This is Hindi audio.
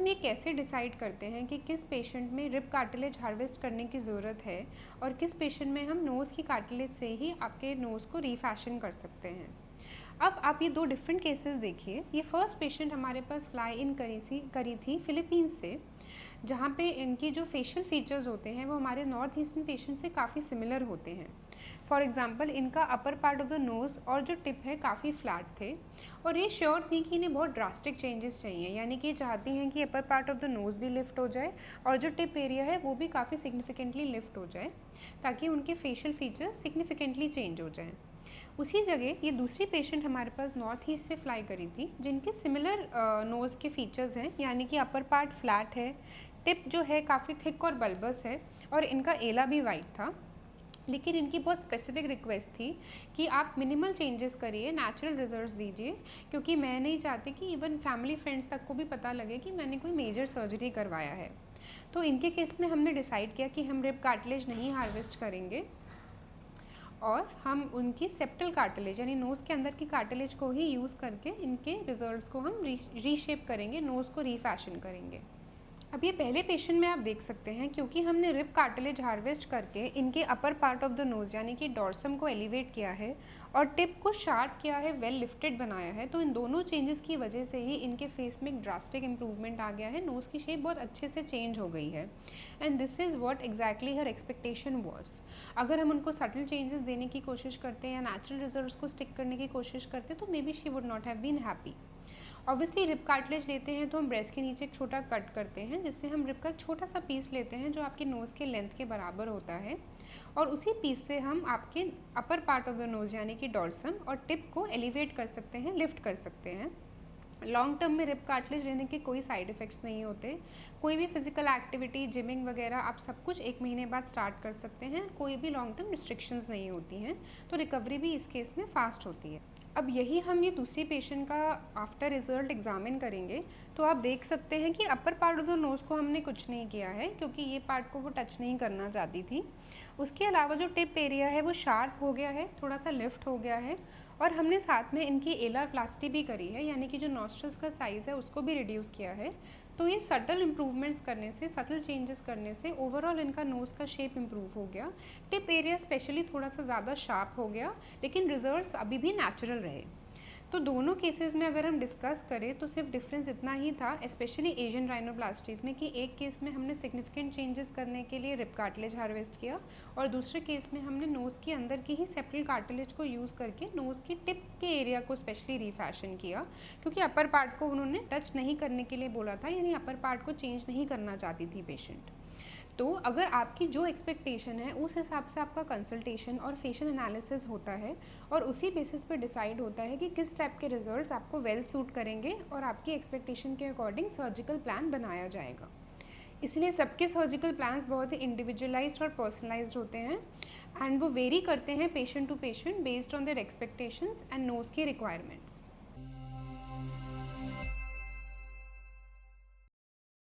ये कैसे डिसाइड करते हैं कि किस पेशेंट में रिब कार्टिलेज हार्वेस्ट करने की ज़रूरत है और किस पेशेंट में हम नोज़ की कार्टिलेज से ही आपके नोज़ को रीफैशन कर सकते हैं। अब आप ये दो डिफरेंट केसेस देखिए। ये फर्स्ट पेशेंट हमारे पास फ्लाई इन करी थी फ़िलीपींस से, जहाँ पे इनकी जो फेशियल फीचर्स होते हैं वो हमारे नॉर्थ ईस्टर्न पेशेंट से काफ़ी सिमिलर होते हैं। फॉर एग्जांपल इनका upper part of the nose और जो टिप है काफ़ी फ्लैट थे और ये श्योर थी कि इन्हें बहुत ड्रास्टिक चेंजेस चाहिए, यानी कि चाहती हैं कि upper part of the nose भी लिफ्ट हो जाए और जो टिप एरिया है वो भी काफ़ी सिग्निफिकेंटली लिफ्ट हो जाए ताकि उनके फेशियल फीचर्स सिग्निफिकेंटली चेंज हो जाएँ। उसी जगह ये दूसरी पेशेंट हमारे पास नॉर्थ ईस्ट से फ्लाई करी थी, जिनके सिमिलर नोज़ के फीचर्स हैं, यानी कि अपर पार्ट फ्लैट है, टिप जो है काफ़ी थिक और बल्बस है और इनका एला भी वाइट था। लेकिन इनकी बहुत स्पेसिफिक रिक्वेस्ट थी कि आप मिनिमल चेंजेस करिए, नेचुरल रिजल्ट्स दीजिए, क्योंकि मैं नहीं चाहती कि इवन फैमिली फ्रेंड्स तक को भी पता लगे कि मैंने कोई मेजर सर्जरी करवाया है। तो इनके केस में हमने डिसाइड किया कि हम रिब कार्टिलेज नहीं हार्वेस्ट करेंगे और हम उनकी सेप्टल कार्टिलेज यानी नोज़ के अंदर की कार्टिलेज को ही यूज़ करके इनके रिजल्ट्स को हम रीशेप करेंगे, नोज़ को रीफैशन करेंगे। अब ये पहले पेशेंट में आप देख सकते हैं, क्योंकि हमने रिब कार्टिलेज हार्वेस्ट करके इनके upper part of the nose यानी कि डॉर्सम को एलिवेट किया है और टिप को शार्प किया है, वेल लिफ्टेड बनाया है, तो इन दोनों चेंजेस की वजह से ही इनके फेस में एक ड्रास्टिक इंप्रूवमेंट आ गया है, नोज़ की शेप बहुत अच्छे से चेंज हो गई है। And this is what exactly her expectation was. अगर हम उनको सटल चेंजेस देने की कोशिश करते हैं या नेचुरल रिजल्ट्स को स्टिक करने की कोशिश करते तो maybe she would not have been happy. Obviously rib cartilage लेते हैं तो हम ब्रेस्ट के नीचे एक छोटा कट करते हैं, जिससे हम रिब का एक छोटा सा पीस लेते हैं जो आपके नोज़ के लेंथ के बराबर होता है और उसी पीस से हम आपके upper part of the nose यानी कि डॉर्सम और टिप को एलिवेट कर सकते हैं, लिफ्ट कर सकते हैं। लॉन्ग टर्म में रिब कार्टिलेज लेने के कोई साइड इफ़ेक्ट्स नहीं होते। कोई भी फिजिकल एक्टिविटी, जिमिंग वगैरह आप सब कुछ 1 महीने बाद स्टार्ट कर सकते हैं, कोई भी लॉन्ग टर्म रिस्ट्रिक्शंस नहीं होती हैं, तो रिकवरी भी इस केस में फास्ट होती है। अब यही हम ये दूसरी पेशेंट का आफ्टर रिजल्ट एग्जामिन करेंगे, तो आप देख सकते हैं कि upper part of the nose को हमने कुछ नहीं किया है, क्योंकि ये पार्ट को वो टच नहीं करना चाहती थी। उसके अलावा जो टिप एरिया है वो शार्प हो गया है, थोड़ा सा लिफ्ट हो गया है और हमने साथ में इनकी एलर प्लास्टी भी करी है, यानी कि जो नॉस्ट्रल्स का साइज़ है उसको भी रिड्यूस किया है। तो ये सटल इम्प्रूवमेंट्स करने से, सटल चेंजेस करने से ओवरऑल इनका नोज़ का शेप इम्प्रूव हो गया। टिप एरिया स्पेशली थोड़ा सा ज़्यादा शार्प हो गया, लेकिन रिजल्ट्स अभी भी नेचुरल रहे। तो दोनों केसेस में अगर हम डिस्कस करें तो सिर्फ डिफरेंस इतना ही था, स्पेशली एशियन राइनोप्लास्टीज में, कि एक केस में हमने सिग्निफिकेंट चेंजेस करने के लिए रिब कार्टिलेज हार्वेस्ट किया और दूसरे केस में हमने नोज़ के अंदर की ही सेप्टल कार्टिलेज को यूज़ करके नोज़ की टिप के एरिया को स्पेशली रीफैशन किया, क्योंकि अपर पार्ट को उन्होंने टच नहीं करने के लिए बोला था, यानी अपर पार्ट को चेंज नहीं करना चाहती थी पेशेंट। तो अगर आपकी जो एक्सपेक्टेशन है उस हिसाब से आपका कंसल्टेशन और फेशियल एनालिसिस होता है और उसी बेसिस पे डिसाइड होता है कि किस टाइप के रिजल्ट्स आपको वेल सूट करेंगे और आपकी एक्सपेक्टेशन के अकॉर्डिंग सर्जिकल प्लान बनाया जाएगा। इसलिए सबके सर्जिकल प्लान्स बहुत ही इंडिविजुअलाइज्ड और पर्सनलाइज्ड होते हैं एंड वो वेरी करते हैं patient to patient based on their expectations and nose की रिक्वायरमेंट्स।